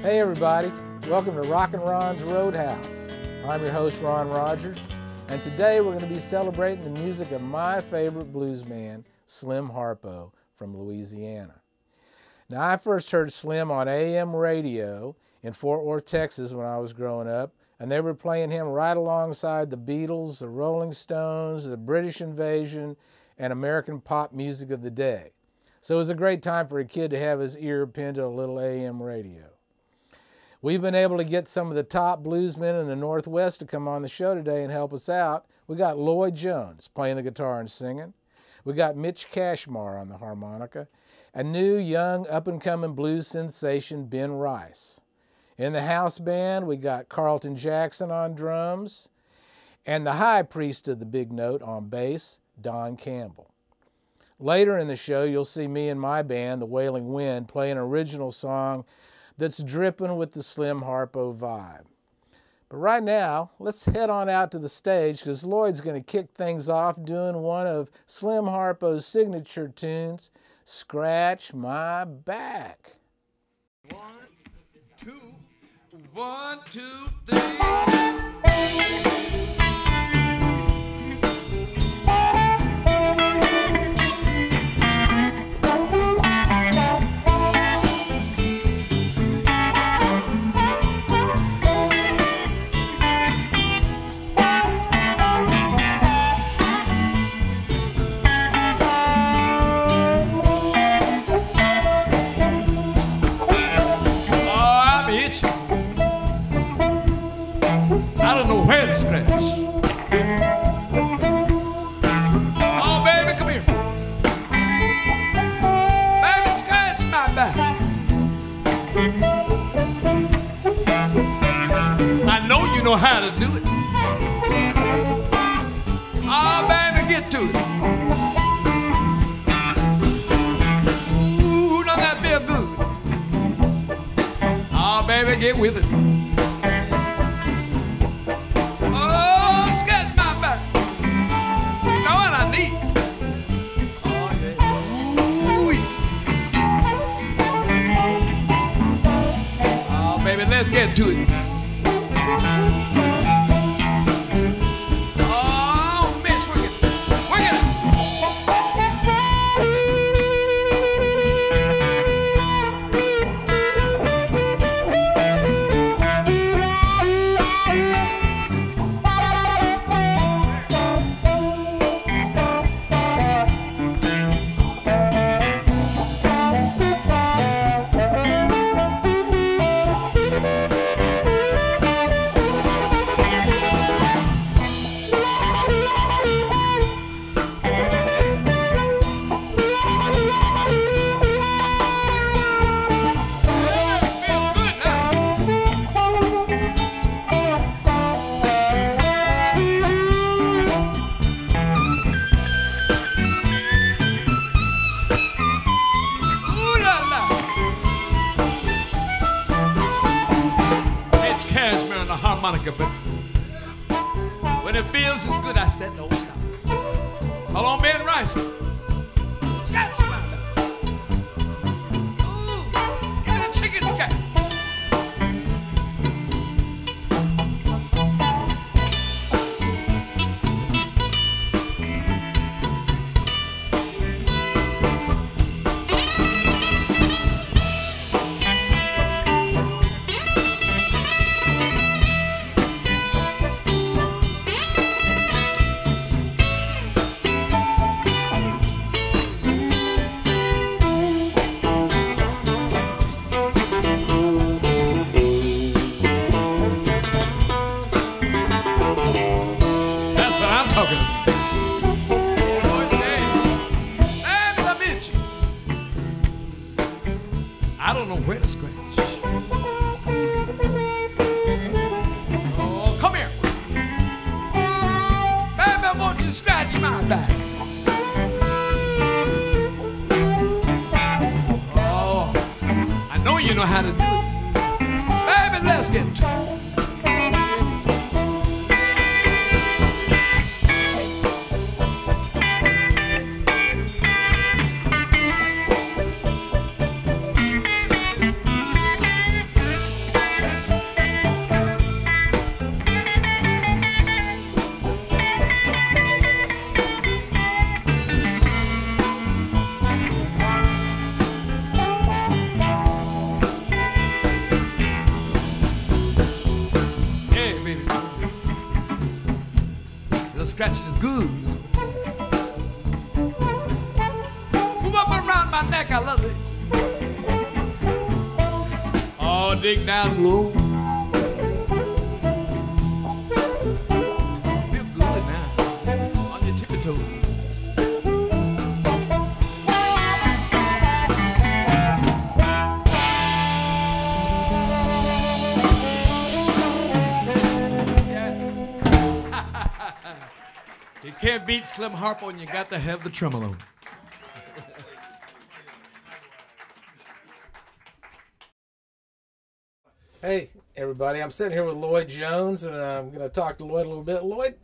Hey everybody, welcome to Rockin' Ron's Roadhouse. I'm your host Ron Rogers, and today we're going to be celebrating the music of my favorite blues man, Slim Harpo from Louisiana. Now I first heard Slim on AM radio in Fort Worth, Texas when I was growing up, and they were playing him right alongside the Beatles, the Rolling Stones, the British Invasion, and American pop music of the day. So it was a great time for a kid to have his ear pinned to a little AM radio. We've been able to get some of the top bluesmen in the Northwest to come on the show today and help us out. We got Lloyd Jones playing the guitar and singing. We got Mitch Kashmar on the harmonica. A new, young, up-and-coming blues sensation, Ben Rice. In the house band, we got Carlton Jackson on drums, and the high priest of the big note on bass, Don Campbell. Later in the show, you'll see me and my band, the Wailing Wind, play an original song that's dripping with the Slim Harpo vibe. But right now, let's head on out to the stage because Lloyd's going to kick things off doing one of Slim Harpo's signature tunes, Scratch My Back. 1, 2, 1, 2, 3. I don't know where to scratch. Oh, baby, come here. Baby, scratch my back. I know you know how to do it. Oh, baby, get to it. Ooh, don't that feel good? Oh, baby, get with it. Let's get to it. Oh, Mitch, work it. Work it. Harmonica, but when it feels as good, I said, don't stop. Call on Ben Rice. Scratch my back. Ooh, give me the chicken scratch. I don't know where to scratch. Oh, come here. Baby, I want you to scratch my back. Oh, I know you know how to do it. Baby, let's get to it. scratching is good. Move up around my neck, I love it. Oh, dig down low. Feel good now, on your tippy toes. You can't beat Slim Harpo, and you got to have the tremolo. Hey, everybody. I'm sitting here with Lloyd Jones, and I'm going to talk to Lloyd a little bit. Lloyd,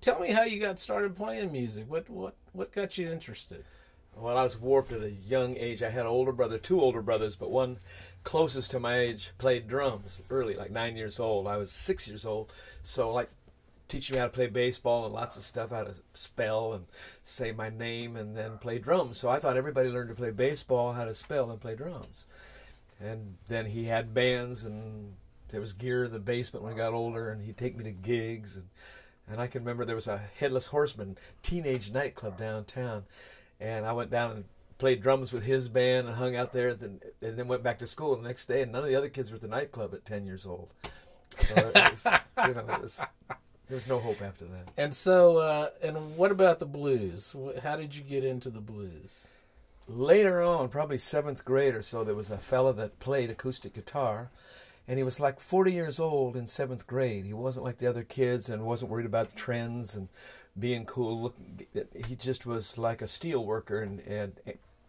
tell me how you got started playing music. What got you interested? Well, I was warped at a young age. I had an older brother, two older brothers, but one closest to my age played drums early, like 9 years old. I was 6 years old, so like teaching me how to play baseball and lots of stuff, how to spell and say my name and then play drums. So I thought everybody learned to play baseball, how to spell and play drums. And then he had bands, and there was gear in the basement when I got older, and he'd take me to gigs. And I can remember there was a Headless Horseman teenage nightclub downtown, and I went down and played drums with his band and hung out there, and then went back to school the next day, and none of the other kids were at the nightclub at 10 years old. So it was, there was no hope after that. And so, and what about the blues? How did you get into the blues? Later on, probably 7th grade or so, there was a fella that played acoustic guitar, and he was like 40 years old in 7th grade. He wasn't like the other kids and wasn't worried about the trends and being cool. He just was like a steel worker and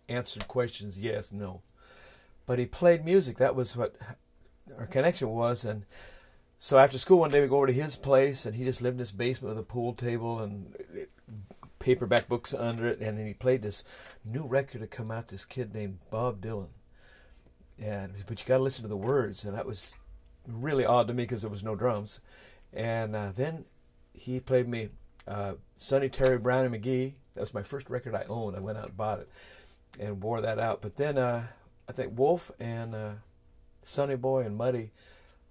answered questions yes, no. But he played music. That was what our connection was. And so after school one day we go over to his place, and he just lived in his basement with a pool table and paperback books under it, and then he played this new record to come out, this kid named Bob Dylan. But you got to listen to the words, and that was really odd to me because there was no drums. And then he played me Sonny, Terry, Brown, and McGee. That was my first record I owned. I went out and bought it and wore that out. But then I think Wolf and Sonny Boy and Muddy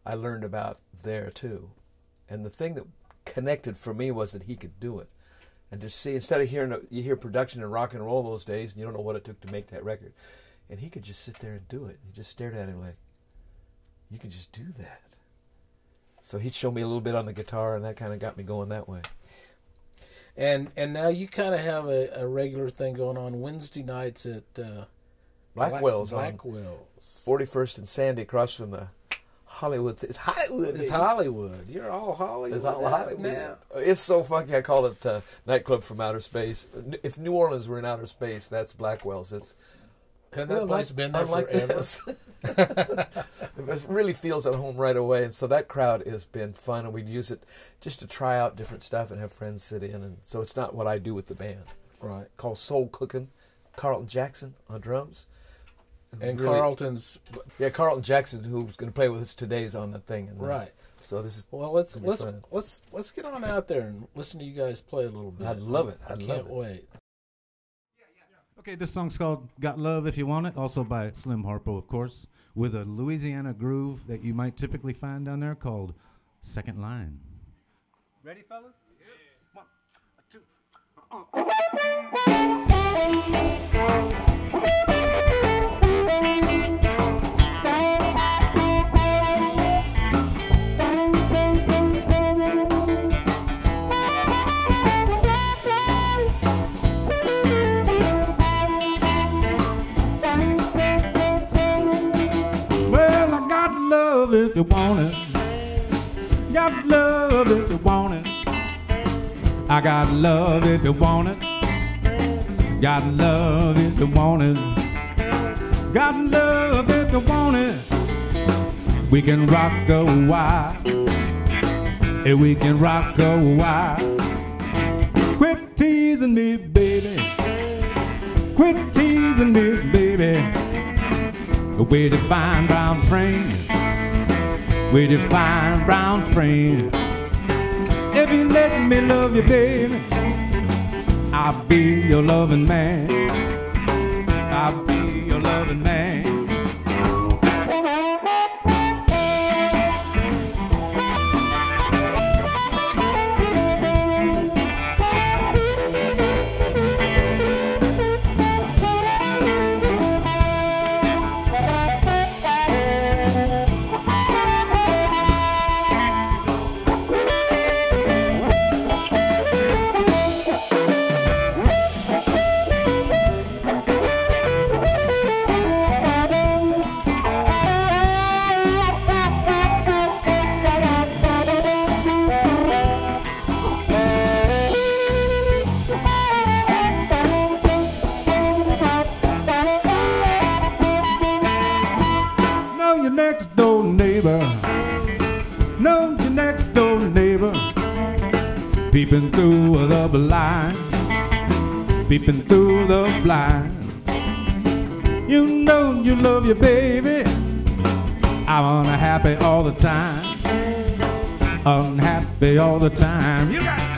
I learned about there too. And the thing that connected for me was that he could do it. And just see, instead of you hear production and rock and roll those days, and you don't know what it took to make that record. And he could just sit there and do it. You just stared at him like, you can just do that. So he'd show me a little bit on the guitar, and that kind of got me going that way. And now you kind of have a regular thing going on Wednesday nights at Blackwell's. Blackwell's. 41st and Sandy, across from the Hollywood. It's Hollywood. It's Hollywood. You're all Hollywood. It's all Hollywood now. It's so funky. I call it Nightclub from Outer Space. If New Orleans were in outer space, that's Blackwell's. It's Hasn't that place been there forever? It really feels at home right away, and so that crowd has been fun, and we'd use it just to try out different stuff and have friends sit in, and so it's not what I do with the band. Right. Called Soul Cooking. Carlton Jackson on drums. And really, Carlton's... Yeah, Carlton Jackson, who's going to play with us today, is on that thing. And right. So this is... Well, let's get on out there and listen to you guys play a little bit. I'd love it. I can't wait. Okay, this song's called Got Love If You Want It, also by Slim Harpo, of course, with a Louisiana groove that you might typically find down there called Second Line. Ready, fellas? Yes. 1, 2. Well, I got love if you want it. Got love if you want it. I got love if you want it. Got love if you want it. Got love if you want it. We can rock a while. And we can rock a while. Quit teasing me, baby. Quit teasing me, baby. With a fine brown frame. With a fine brown frame. If you let me love you, baby, I'll be your loving man. I'll be your loving man. your next door neighbor. Know your next door neighbor. Peeping through the blinds. Peeping through the blinds. You know you love your baby. I'm unhappy all the time. Unhappy all the time. You got it.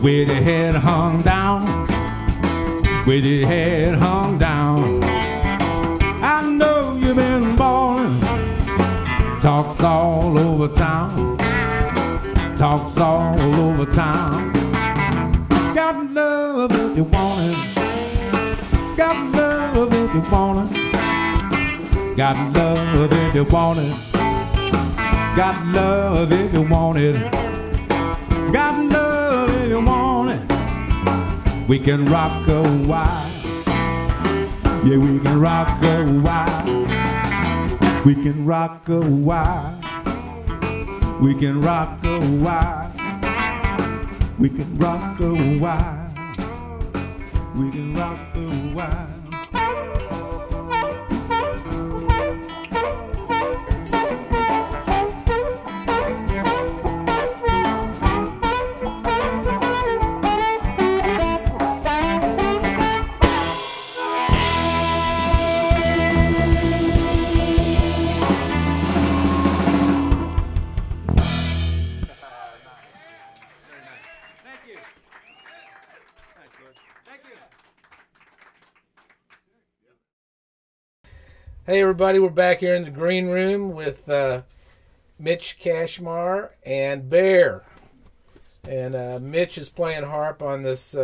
With your head hung down, with your head hung down. I know you've been ballin'. Talks all over town, talks all over town. Got love if you want it. Got love if you want it. Got love if you want it. Got love if you want it. Got love if you want it. We can rock a while. Yeah, we can rock a while. We can rock a while. We can rock a while. We can rock a while. We can rock a while. Hey everybody, we're back here in the green room with Mitch, Kashmar, and Bear. And Mitch is playing harp on this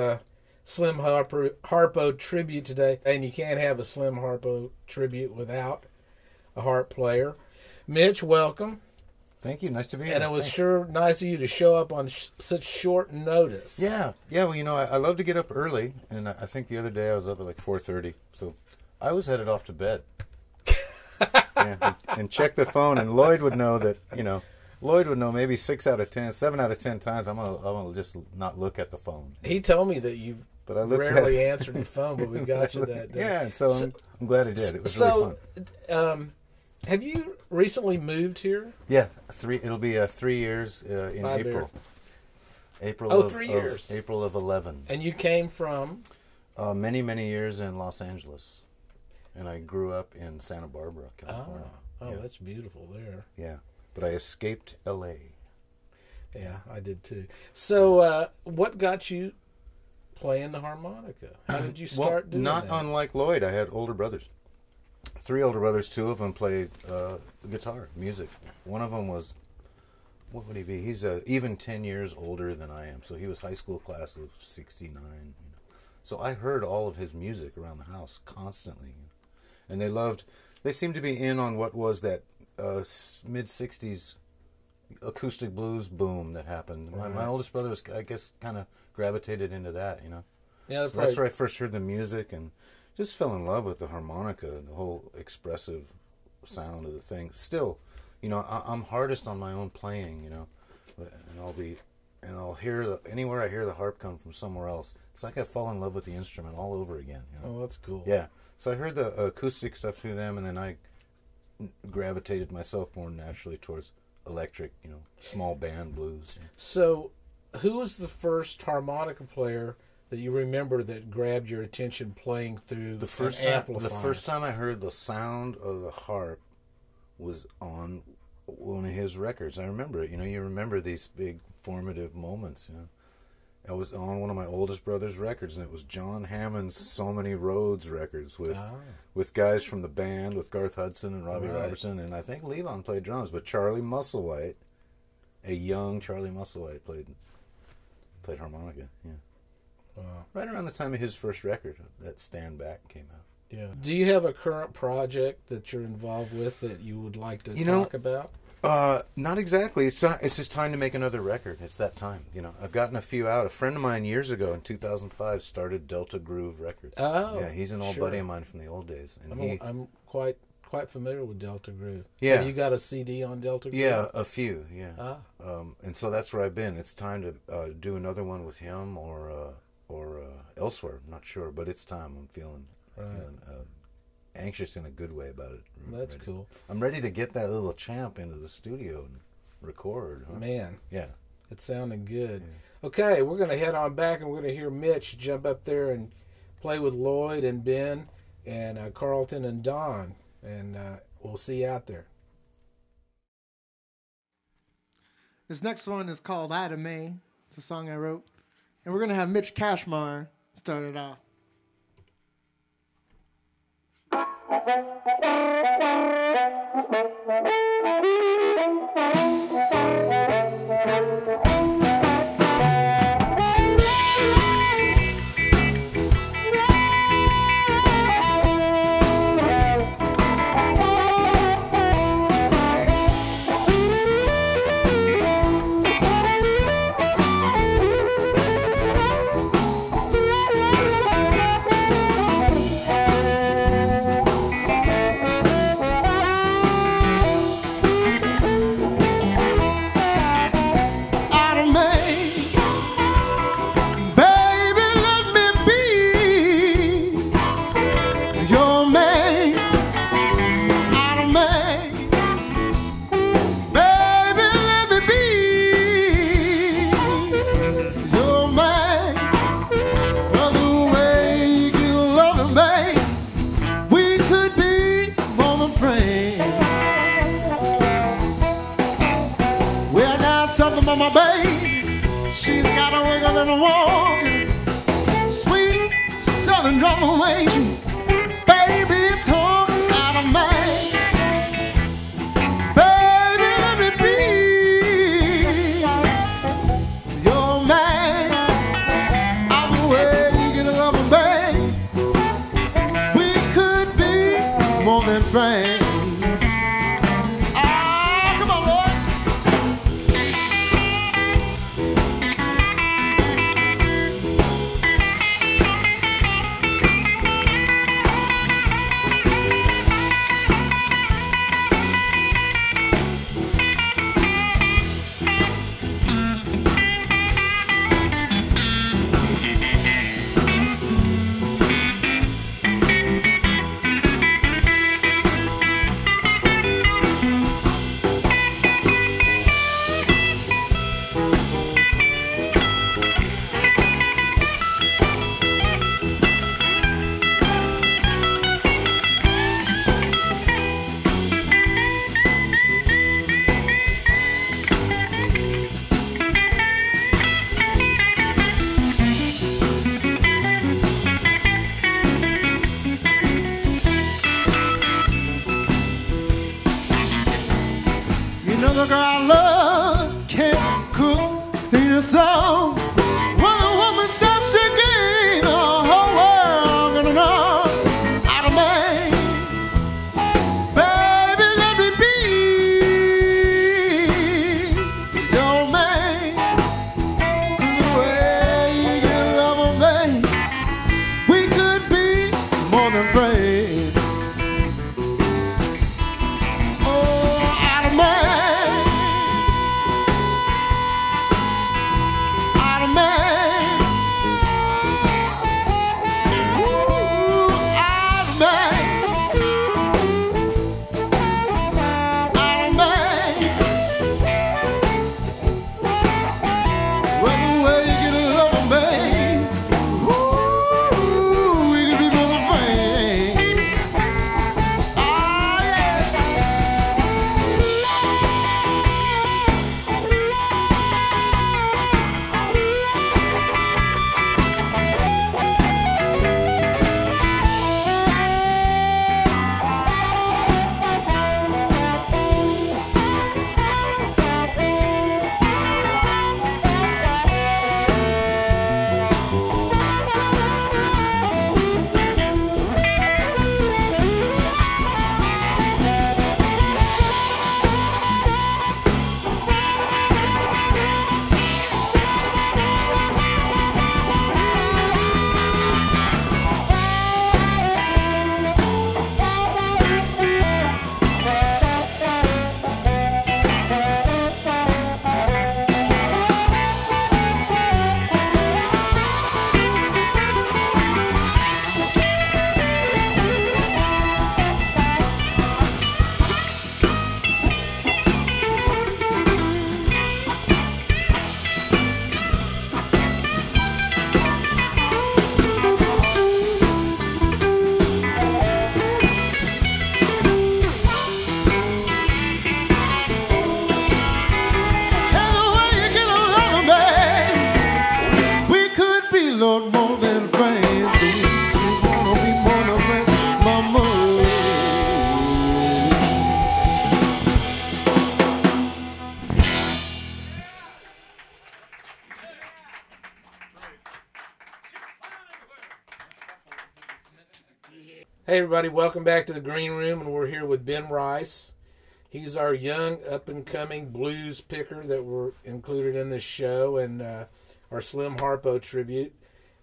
Slim Harpo tribute today. And you can't have a Slim Harpo tribute without a harp player. Mitch, welcome. Thank you. Nice to be here. And it was Thanks. sure nice of you to show up on such short notice. Yeah. Well, you know, I love to get up early, and I think the other day I was up at like 4:30, so I was headed off to bed. and check the phone, and Lloyd would know that, you know, Lloyd would know maybe 7 out of 10 times I'm gonna just not look at the phone. He told me that you rarely answered the phone, but we got you that day. Yeah, and so I'm glad I did. It was really fun. Have you recently moved here? Yeah, it'll be 3 years in April. April. Oh, of, 3 years. April of 11. And you came from? Many years in Los Angeles. And I grew up in Santa Barbara, California. Oh, that's beautiful there. Yeah, but I escaped L.A. Yeah, I did too. So what got you playing the harmonica? How did you start doing that? Not unlike Lloyd, I had older brothers. 3 older brothers, 2 of them played guitar, music. One of them was, what would he be? He's even 10 years older than I am, so he was high school class of 69. You know. So I heard all of his music around the house constantly. And they seemed to be in on what was that mid-60s acoustic blues boom that happened. My oldest brother was, I guess, kind of gravitated into that, you know. Yeah, So that's where I first heard the music and just fell in love with the harmonica, the whole expressive sound of the thing. Still, you know, I'm hardest on my own playing, you know, and I'll hear anywhere I hear the harp come from somewhere else. It's like I fall in love with the instrument all over again. You know? Oh, that's cool. Yeah. So I heard the acoustic stuff through them, and then I gravitated myself more naturally towards electric, you know, small band blues. So, who was the first harmonica player that you remember that grabbed your attention playing through The first time I heard the sound of the harp was on one of his records. I remember it. You know, you remember these big formative moments. You know, I was on one of my oldest brother's records, and it was John Hammond's "So Many Roads" records with guys from the band, with Garth Hudson and Robbie Robertson, and I think Levon played drums, but Charlie Musselwhite, a young Charlie Musselwhite, played harmonica. Yeah. Wow. Right around the time of his first record, that Stand Back came out. Yeah. Do you have a current project that you're involved with that you would like to talk about? Not exactly. It's just time to make another record. It's that time. You know, I've gotten a few out. A friend of mine years ago in 2005 started Delta Groove Records. Oh, yeah, he's an old buddy of mine from the old days. And I'm quite familiar with Delta Groove. Yeah. Have you got a CD on Delta Groove? Yeah, a few. Yeah. Ah. And so that's where I've been. It's time to do another one with him or elsewhere. I'm not sure, but it's time. I'm feeling anxious in a good way about it. That's cool. I'm ready to get that little champ into the studio and record. Huh? Man. Yeah. It's sounding good. Yeah. Okay, we're going to head on back and we're going to hear Mitch jump up there and play with Lloyd and Ben and Carlton and Don. And we'll see you out there. This next one is called Ida May. It's a song I wrote. And we're going to have Mitch Kashmar start it off. My baby, she's got a wiggle and a walk, sweet southern drum waging. Baby, talks out of me. Baby, let me be your man. I'm the way you get love, babe. We could be more than friends. The girl I love can't cook, sing a song. When a woman stops shaking, the whole world gonna know. Out of me, baby, let me be your man. The way you get love of me, more than friends. Oh, Adam man, Adam man, ooh, Adam man, Adam man. Well, the way you get along, babe, ooh, we could be more than friends. Ah, yeah. And the way you get along, babe, we could be a lot more than friends. We wanna be more than friends, mama. Hey everybody, welcome back to the Green Room, and we're here with Ben Rice. He's our young, up-and-coming blues picker that were included in this show, and our Slim Harpo tribute.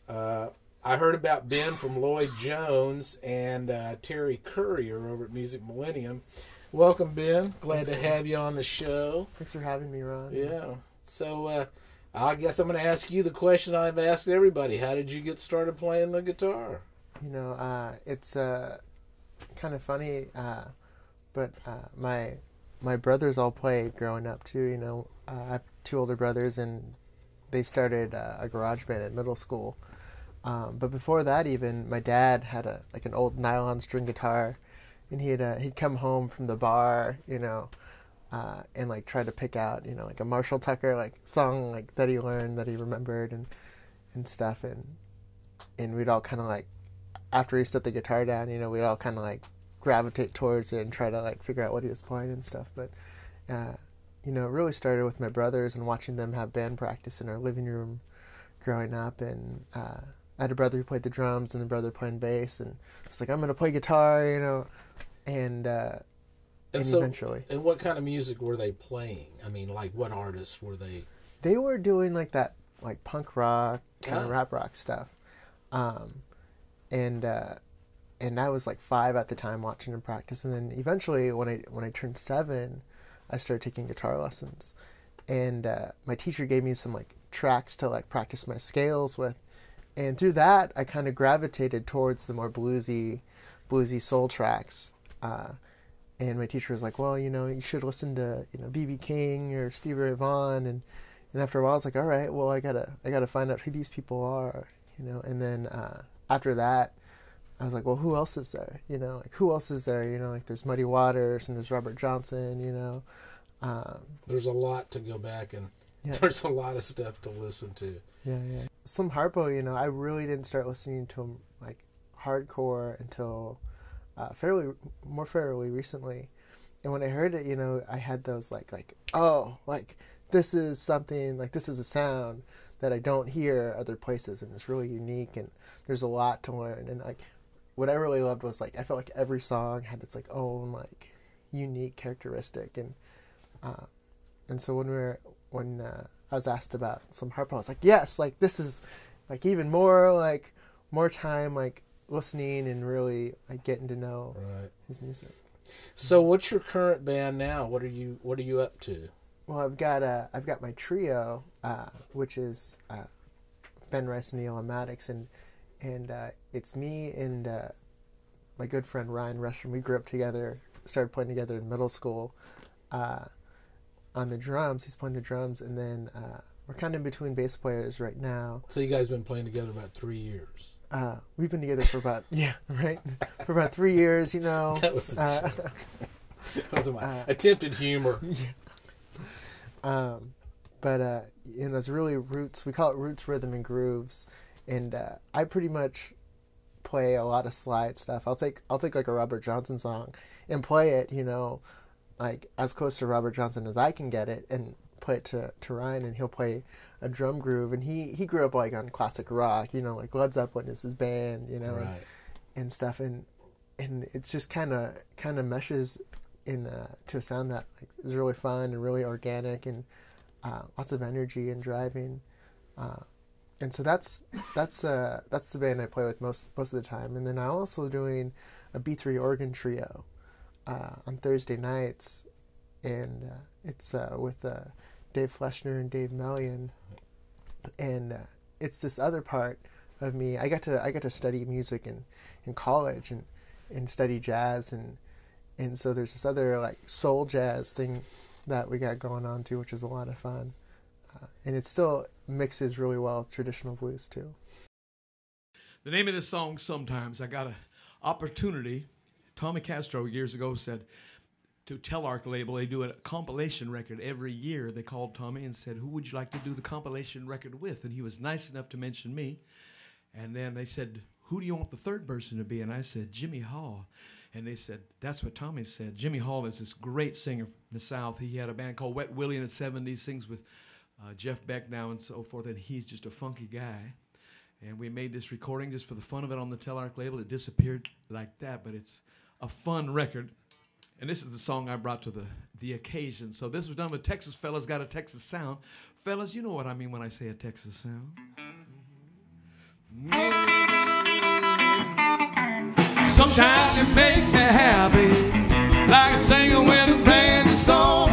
I heard about Ben from Lloyd Jones and Terry Courier over at Music Millennium. Welcome, Ben. Glad to have you on the show. Thanks for having me, Ron. Yeah. So I guess I'm going to ask you the question I've asked everybody. How did you get started playing the guitar? You know, it's kind of funny, but my brothers all played growing up too. You know, I have two older brothers, and they started a garage band at middle school. But before that, even my dad had an old nylon string guitar, and he'd come home from the bar, you know, and like try to pick out, you know, like a Marshall Tucker like song like that he learned, that he remembered, and stuff, and we'd all kind of like, after he set the guitar down, you know, we'd all kind of like gravitate towards it and try to like figure out what he was playing and stuff. But you know, it really started with my brothers and watching them have band practice in our living room growing up. And I had a brother who played the drums and a brother playing bass, and it's like, I'm gonna play guitar, you know, and so, eventually. And what kind of music were they playing? I mean, like what artists were they? They were doing like that, like punk rock kind of rap rock stuff. And I was like 5 at the time watching them practice, and then eventually when I turned 7, I started taking guitar lessons, and my teacher gave me some like tracks to like practice my scales with, and through that I kind of gravitated towards the more bluesy soul tracks, and my teacher was like, well, you know, you should listen to, you know, B.B. King or Stevie Ray Vaughan, and after a while I was like, all right, well, I gotta find out who these people are, you know. And then after that, I was like, well, who else is there? You know, like who else is there? You know, like there's Muddy Waters and there's Robert Johnson. You know, there's a lot to go back and there's a lot of stuff to listen to. Yeah. Slim Harpo, you know, I really didn't start listening to him like hardcore until fairly recently. And when I heard it, you know, I had those like oh, like this is something, like this is a sound that I don't hear other places, and it's really unique, and there's a lot to learn. And like what I really loved was like I felt like every song had its like own like unique characteristic, and so when I was asked about Slim Harpo, I was like, yes, like this is like even more time like listening and really like getting to know his music. So, what's your current band now? What are you up to? Well, I've got my trio, which is Ben Rice and the Illomatics, and it's me and my good friend Ryan Rushton. We grew up together, started playing together in middle school. On the drums, he's playing the drums, and then we're kind of in between bass players right now. So you guys been playing together about 3 years. We've been together for about for about 3 years. You know, That was that was my attempted humor. But you know, it's really roots. We call it roots, rhythm, and grooves. And I pretty much play a lot of slide stuff. I'll take like a Robert Johnson song and play it, you know, like as close to Robert Johnson as I can get it, and play it to Ryan, and he'll play a drum groove. And he grew up like on classic rock, you know, like Led Zeppelin is his band, you know, and stuff. And it just kind of meshes in to a sound that like, is really fun and really organic, and lots of energy and driving. And so that's the band I play with most of the time. And then I'm also doing a B3 organ trio on Thursday nights, and it's with Dave Fleschner and Dave Mellion. And it's this other part of me. I got to study music in college and study jazz, and so there's this other like soul jazz thing that we got going on too, which is a lot of fun. And it still mixes really well with traditional blues too. The name of this song, Sometimes, I got an opportunity. Tommy Castro years ago said to Telarc label, they do a compilation record every year. They called Tommy and said, who would you like to do the compilation record with? And he was nice enough to mention me. And then they said, who do you want the third person to be? And I said, Jimmy Hall. And they said, that's what Tommy said. Jimmy Hall is this great singer from the South. He had a band called Wet Willie in the 70s, sings with Jeff Beck now and so forth, and he's just a funky guy. And we made this recording just for the fun of it on the Telarc label. It disappeared like that, but it's a fun record. And this is the song I brought to the occasion. So this was done with Texas fellas, got a Texas sound. Fellas, you know what I mean when I say a Texas sound. Sometimes it makes me happy, like a singer with a brand new song.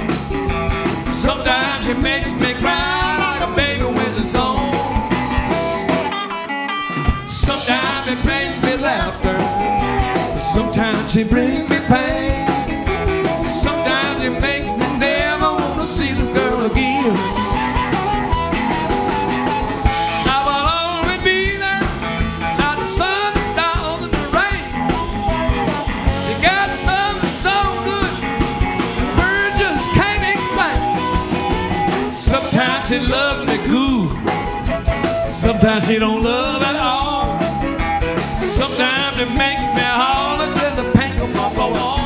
Sometimes it makes me cry like a baby when it's gone. Sometimes it brings me laughter. Sometimes it brings me pain. Sometimes it makes me never want to see the girl again. I will always be there, like the sun, the stars, and the rain. You got something so good, the bird just can't explain. Sometimes she loves me good, sometimes she don't love at all. Sometimes it makes me holler till the paint comes off the wall.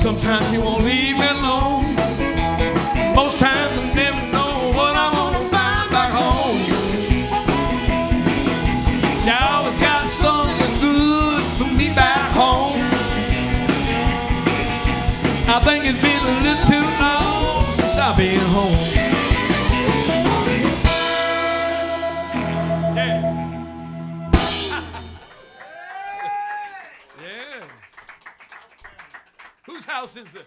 Sometimes she won't leave me alone. Most times I never know what I'm gonna find back home. I think it's been a little too long since I've been home. Yeah. Whose house is this?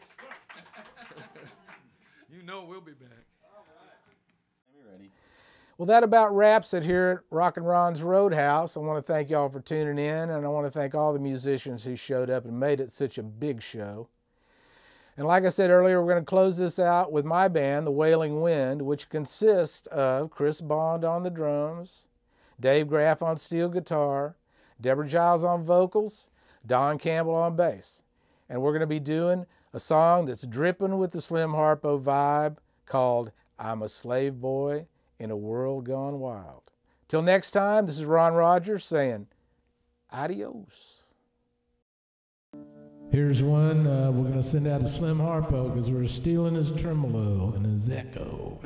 You know we'll be back. Well, that about wraps it here at Rockin' Ron's Roadhouse. I want to thank y'all for tuning in, and I want to thank all the musicians who showed up and made it such a big show. And like I said earlier, we're going to close this out with my band, The Wailing Wind, which consists of Chris Bond on the drums, Dave Graff on steel guitar, Deborah Giles on vocals, Don Campbell on bass. And we're going to be doing a song that's dripping with the Slim Harpo vibe called I'm a Slave Boy in a World Gone Wild. Till next time, this is Ron Rogers saying adios. Here's one we're going to send out to Slim Harpo because we're stealing his tremolo and his echo.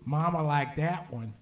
Mama liked that one.